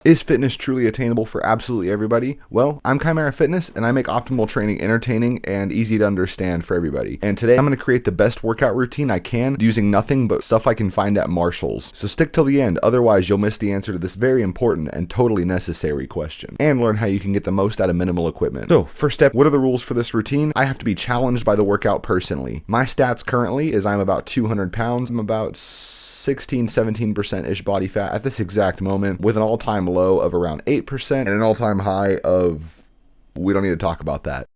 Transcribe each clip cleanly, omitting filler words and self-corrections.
Is fitness truly attainable for absolutely everybody? Well, I'm Chimera Fitness, and I make optimal training entertaining and easy to understand for everybody. And today I'm going to create the best workout routine I can using nothing but stuff I can find at Marshall's. So stick till the end, otherwise you'll miss the answer to this very important and totally necessary question. And learn how you can get the most out of minimal equipment. So, first step, what are the rules for this routine? I have to be challenged by the workout personally. My stats currently is I'm about 200 pounds. I'm about 16-17%-ish body fat at this exact moment, with an all-time low of around 8% and an all-time high of, we don't need to talk about that.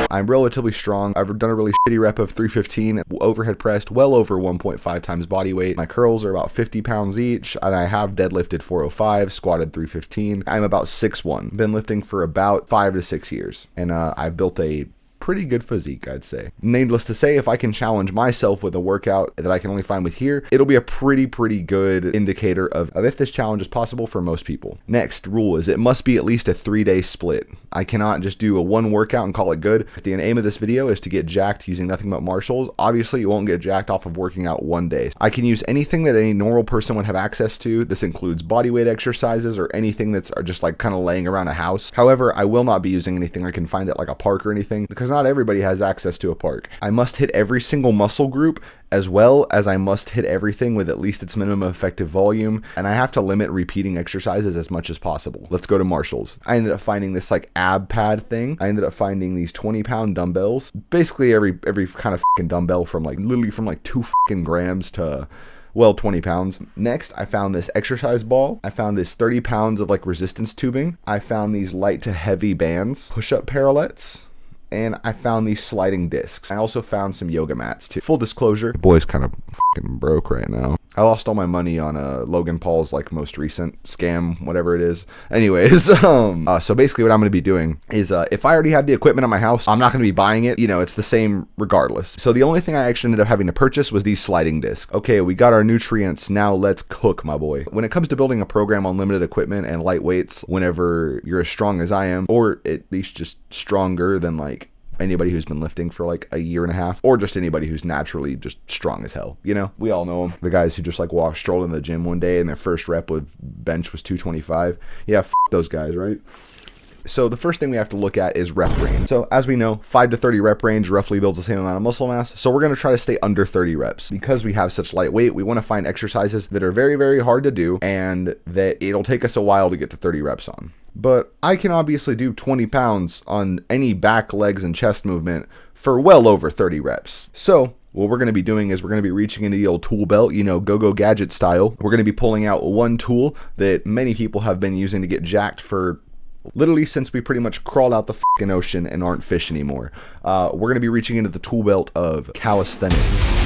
I'm relatively strong. I've done a really shitty rep of 315 overhead pressed, well over 1.5 times body weight. My curls are about 50 pounds each, and I have deadlifted 405, squatted 315. I'm about 6'1". Been lifting for about 5 to 6 years, and I've built a pretty good physique, I'd say. Needless to say, if I can challenge myself with a workout that I can only find with here, it'll be a pretty good indicator of if this challenge is possible for most people. Next rule is it must be at least a 3-day split. I cannot just do a one workout and call it good. If the aim of this video is to get jacked using nothing but Marshalls, obviously you won't get jacked off of working out one day. I can use anything that any normal person would have access to. This includes bodyweight exercises or anything that's just like kind of laying around a house. However, I will not be using anything I can find at like a park or anything, because not everybody has access to a park. I must hit every single muscle group, as well as I must hit everything with at least its minimum effective volume, and I have to limit repeating exercises as much as possible. Let's go to Marshall's. I ended up finding this like ab pad thing. I ended up finding these 20-pound dumbbells. Basically every kind of fucking dumbbell from like literally from like 2 fucking grams to, well, 20 pounds. Next, I found this exercise ball. I found this 30 pounds of like resistance tubing. I found these light to heavy bands, push-up parallettes, and I found these sliding discs. I also found some yoga mats too. Full disclosure, the boy's kind of fucking broke right now. I lost all my money on Logan Paul's like most recent scam, whatever it is. Anyways, so basically what I'm going to be doing is if I already had the equipment at my house, I'm not going to be buying it. You know, it's the same regardless. So the only thing I actually ended up having to purchase was these sliding discs. Okay, we got our nutrients. Now let's cook, my boy. When it comes to building a program on limited equipment and light weights, whenever you're as strong as I am, or at least just stronger than like anybody who's been lifting for like a year and a half, or just anybody who's naturally just strong as hell, you know, we all know them. The guys who just like strolled in the gym one day and their first rep with bench was 225. Yeah, those guys, right? So the first thing we have to look at is rep range. So as we know, 5 to 30 rep range roughly builds the same amount of muscle mass. So we're going to try to stay under 30 reps. Because we have such light weight, we want to find exercises that are very hard to do and that it'll take us a while to get to 30 reps on. But I can obviously do 20 pounds on any back, legs, and chest movement for well over 30 reps. So what we're going to be doing is we're going to be reaching into the old tool belt, you know, go-go gadget style. We're going to be pulling out one tool that many people have been using to get jacked for literally since we pretty much crawled out the fucking ocean and aren't fish anymore. We're going to be reaching into the tool belt of calisthenics.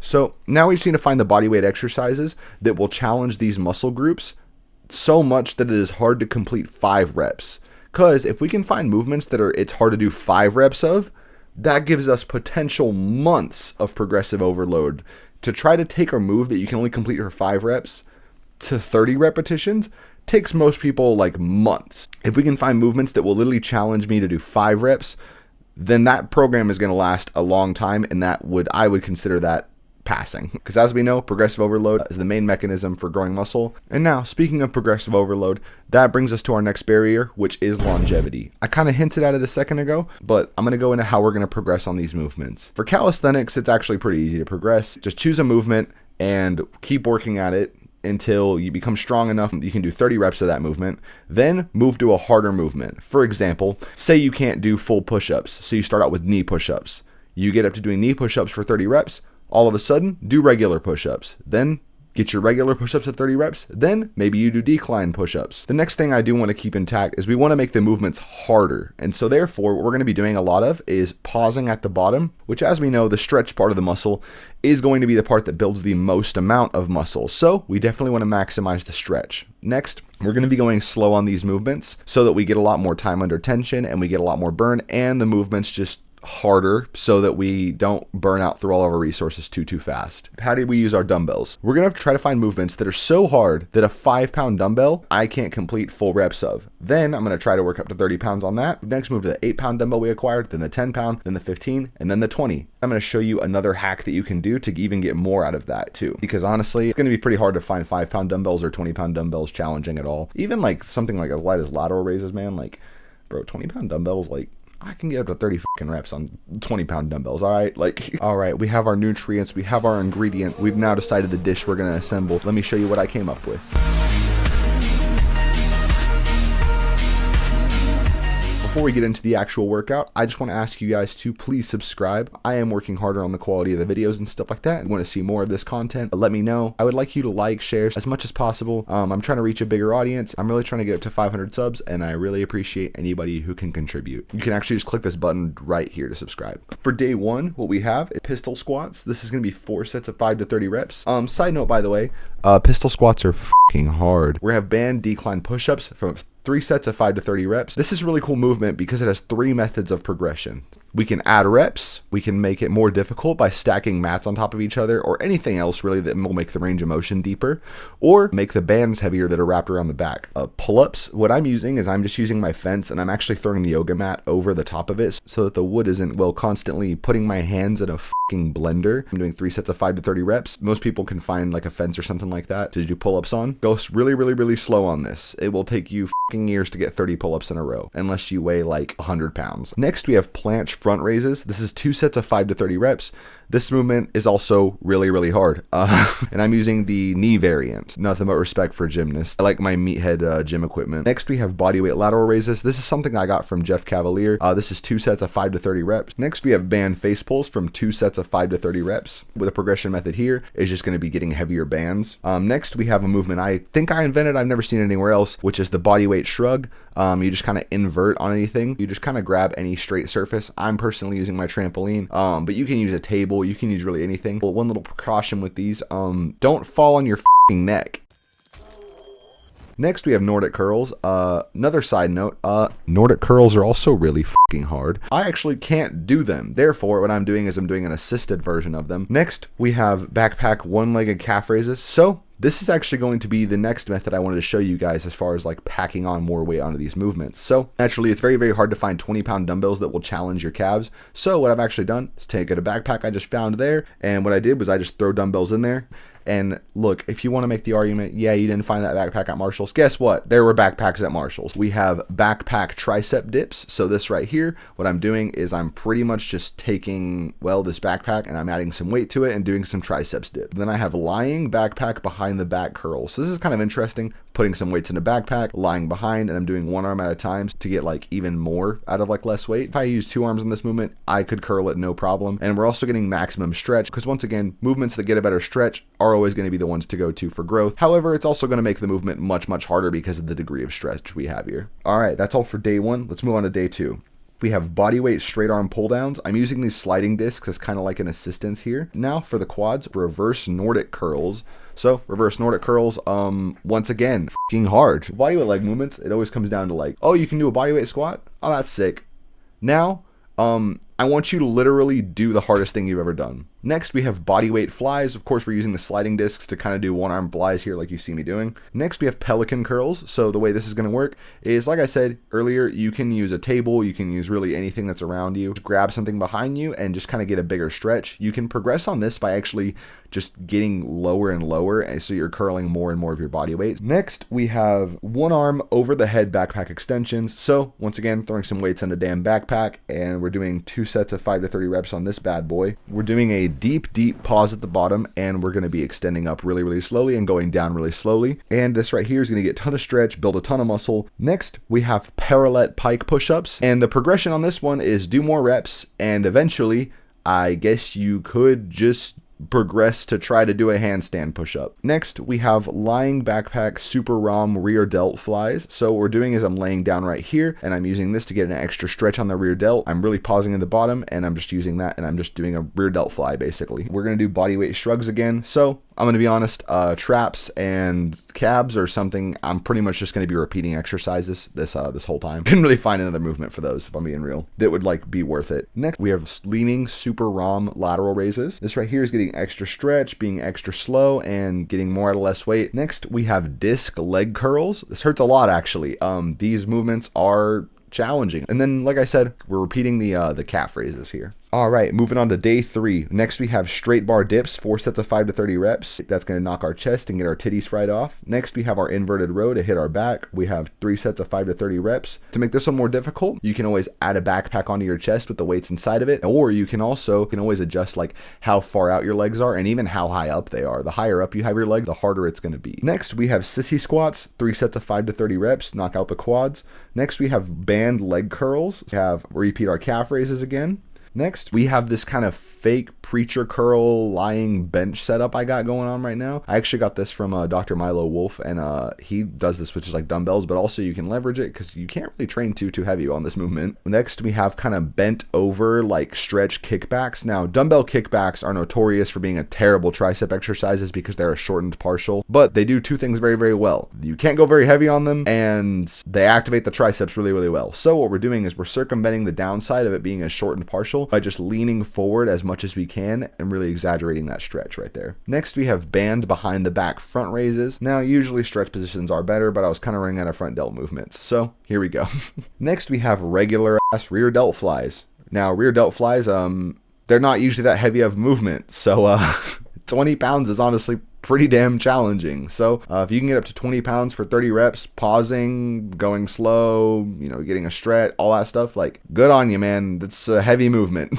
So now we just need to find the bodyweight exercises that will challenge these muscle groups so much that it is hard to complete 5 reps. Because if we can find movements that it's hard to do 5 reps of, that gives us potential months of progressive overload. To try to take a move that you can only complete for 5 reps to 30 repetitions takes most people like months. If we can find movements that will literally challenge me to do 5 reps, then that program is going to last a long time, and I would consider that passing, because as we know, progressive overload is the main mechanism for growing muscle. And now, speaking of progressive overload, that brings us to our next barrier, which is longevity. I kind of hinted at it a second ago, but I'm going to go into how we're going to progress on these movements. For calisthenics, it's actually pretty easy to progress. Just choose a movement and keep working at it until you become strong enough you can do 30 reps of that movement, then move to a harder movement. For example, say you can't do full push-ups, so you start out with knee push-ups. You get up to doing knee push-ups for 30 reps, all of a sudden, do regular push-ups. Then get your regular push-ups at 30 reps. Then maybe you do decline push-ups. The next thing I do want to keep intact is we want to make the movements harder. And so therefore, what we're going to be doing a lot of is pausing at the bottom, which as we know, the stretch part of the muscle is going to be the part that builds the most amount of muscle. So we definitely want to maximize the stretch. Next, we're going to be going slow on these movements so that we get a lot more time under tension and we get a lot more burn, and the movements just harder so that we don't burn out through all of our resources too fast. How do we use our dumbbells? We're gonna have to try to find movements that are so hard that a 5-pound dumbbell I can't complete full reps of. Then I'm gonna try to work up to 30 pounds on that. Next, move to the 8-pound dumbbell we acquired, then the 10-pound, then the 15, and then the 20. I'm gonna show you another hack that you can do to even get more out of that too. Because honestly, it's gonna be pretty hard to find 5-pound dumbbells or 20-pound dumbbells challenging at all. Even like something like as light as lateral raises, man, like, bro, 20-pound dumbbells, like, I can get up to 30 fucking reps on 20-pound dumbbells, all right? Like, all right, we have our nutrients, we have our ingredient. We've now decided the dish we're gonna assemble. Let me show you what I came up with. Before we get into the actual workout, I just want to ask you guys to please subscribe. I am working harder on the quality of the videos and stuff like that. I want to see more of this content. Let me know. I would like you to like, share as much as possible. I'm trying to reach a bigger audience. I'm really trying to get up to 500 subs, and I really appreciate anybody who can contribute. You can actually just click this button right here to subscribe. For day one, what we have is pistol squats. This is going to be 4 sets of 5 to 30 reps. Side note, by the way, pistol squats are fucking hard. We have band decline push-ups from 3 sets of 5 to 30 reps. This is a really cool movement because it has 3 methods of progression. We can add reps, we can make it more difficult by stacking mats on top of each other, or anything else really that will make the range of motion deeper, or make the bands heavier that are wrapped around the back. Pull-ups, what I'm using is I'm just using my fence and I'm actually throwing the yoga mat over the top of it so that the wood isn't, well, constantly putting my hands in a fucking blender. I'm doing 3 sets of 5 to 30 reps. Most people can find like a fence or something like that to do pull-ups on. Go really slow on this. It will take you fucking years to get 30 pull-ups in a row, unless you weigh like 100 pounds. Next, we have planche front raises. This is 2 sets of 5 to 30 reps. This movement is also really hard. And I'm using the knee variant. Nothing but respect for gymnasts. I like my meathead gym equipment. Next, we have bodyweight lateral raises. This is something I got from Jeff Cavalier. This is 2 sets of 5 to 30 reps. Next, we have band face pulls from 2 sets of 5 to 30 reps. With a progression method here is just going to be getting heavier bands. Next, we have a movement I think I invented. I've never seen it anywhere else, which is the bodyweight shrug. You just kind of invert on anything. You just kind of grab any straight surface. I'm personally using my trampoline, but you can use a table. You can use really anything. Well, one little precaution with these, don't fall on your fucking neck. Next, we have Nordic curls. Another side note, Nordic curls are also really fucking hard. I actually can't do them. Therefore, what I'm doing is I'm doing an assisted version of them. Next, we have backpack one-legged calf raises. So this is actually going to be the next method I wanted to show you guys as far as like packing on more weight onto these movements. So naturally, it's very hard to find 20-pound dumbbells that will challenge your calves. So what I've actually done is take a backpack I just found there, and what I did was I just throw dumbbells in there. And look, if you want to make the argument, yeah, you didn't find that backpack at Marshall's, guess what? There were backpacks at Marshall's. We have backpack tricep dips. So this right here, what I'm doing is I'm pretty much just taking, well, this backpack and I'm adding some weight to it and doing some triceps dip. Then I have lying backpack behind the back curls. So this is kind of interesting, putting some weights in a backpack, lying behind, and I'm doing one arm at a time to get like even more out of like less weight. If I use 2 arms in this movement, I could curl it no problem. And we're also getting maximum stretch because once again, movements that get a better stretch are always going to be the ones to go to for growth. However, it's also going to make the movement much harder because of the degree of stretch we have here. All right, that's all for day 1. Let's move on to day 2. We have bodyweight straight arm pull downs. I'm using these sliding discs as kind of like an assistance here. Now for the quads, reverse Nordic curls. So reverse Nordic curls, once again, fucking hard. Bodyweight leg movements, it always comes down to like, oh, you can do a bodyweight squat? Oh, that's sick. Now, I want you to literally do the hardest thing you've ever done. Next, we have bodyweight flies. Of course, we're using the sliding discs to kind of do one-arm flies here like you see me doing. Next, we have pelican curls. So the way this is going to work is, like I said earlier, you can use a table. You can use really anything that's around you. Just grab something behind you and just kind of get a bigger stretch. You can progress on this by actually just getting lower and lower, and so you're curling more and more of your body weight. Next, we have one arm over the head backpack extensions. So once again, throwing some weights in a damn backpack, and we're doing 2 sets of 5 to 30 reps on this bad boy. We're doing a deep pause at the bottom, and we're going to be extending up really slowly and going down really slowly. And this right here is going to get a ton of stretch, build a ton of muscle. Next, we have parallel pike push-ups, and the progression on this one is do more reps, and eventually, I guess you could just progress to try to do a handstand push-up. Next, we have lying backpack super ROM rear delt flies. So what we're doing is I'm laying down right here, and I'm using this to get an extra stretch on the rear delt. I'm really pausing at the bottom, and I'm just using that, and I'm just doing a rear delt fly, basically. We're going to do bodyweight shrugs again. So I'm going to be honest, traps and cabs are something I'm pretty much just going to be repeating exercises this whole time. Couldn't really find another movement for those, if I'm being real, that would like be worth it. Next, we have leaning super ROM lateral raises. This right here is getting extra stretch, being extra slow, and getting more out of less weight. Next, we have disc leg curls. This hurts a lot, actually. These movements are challenging. And then, like I said, we're repeating the calf raises here. All right, moving on to day 3. Next, we have straight bar dips, 4 sets of 5 to 30 reps. That's going to knock our chest and get our titties fried off. Next, we have our inverted row to hit our back. We have 3 sets of 5 to 30 reps. To make this one more difficult, you can always add a backpack onto your chest with the weights inside of it, or you can always adjust like how far out your legs are and even how high up they are. The higher up you have your leg, the harder it's going to be. Next, we have sissy squats, 3 sets of 5 to 30 reps, knock out the quads. Next, we have band leg curls. We have repeat our calf raises again. Next, we have this kind of fake preacher curl lying bench setup I got going on right now. I actually got this from Dr. Milo Wolf, and he does this with just like dumbbells, but also you can leverage it because you can't really train too heavy on this movement. Next, we have kind of bent over like stretch kickbacks. Now, dumbbell kickbacks are notorious for being a terrible tricep exercises because they're a shortened partial, but they do 2 things very, very well. You can't go very heavy on them, and they activate the triceps really, really well. So what we're doing is we're circumventing the downside of it being a shortened partial by just leaning forward as much as we can and really exaggerating that stretch right there. Next, we have band behind the back front raises. Now, usually stretch positions are better, but I was kind of running out of front delt movements, so here we go. Next, we have regular ass rear delt flies. Now, rear delt flies, they're not usually that heavy of movement, so 20 pounds is honestly pretty damn challenging. So if you can get up to 20 pounds for 30 reps, pausing, going slow, getting a stretch, all that stuff, like, good on you, man. That's a heavy movement.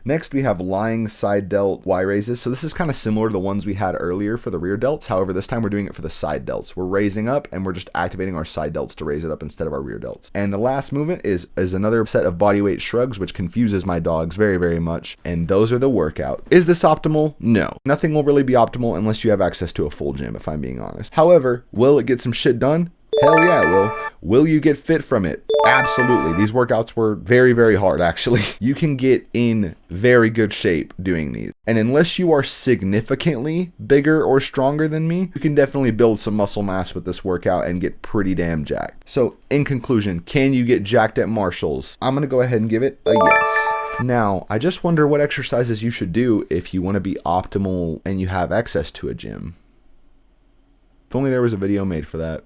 Next, we have lying side delt Y raises. So this is kind of similar to the ones we had earlier for the rear delts. However, this time we're doing it for the side delts. We're raising up and we're just activating our side delts to raise it up instead of our rear delts. And the last movement is another set of bodyweight shrugs, which confuses my dogs very, very much. And those are the workout. Is this optimal? No. Nothing will really be optimal unless you have access to a full gym, if I'm being honest. However, will it get some shit done? Hell yeah, it will. Will you get fit from it? Absolutely. These workouts were very, very hard, actually. You can get in very good shape doing these. And unless you are significantly bigger or stronger than me, you can definitely build some muscle mass with this workout and get pretty damn jacked. So, in conclusion, can you get jacked at Marshalls? I'm going to go ahead and give it a yes. Now, I just wonder what exercises you should do if you want to be optimal and you have access to a gym. If only there was a video made for that.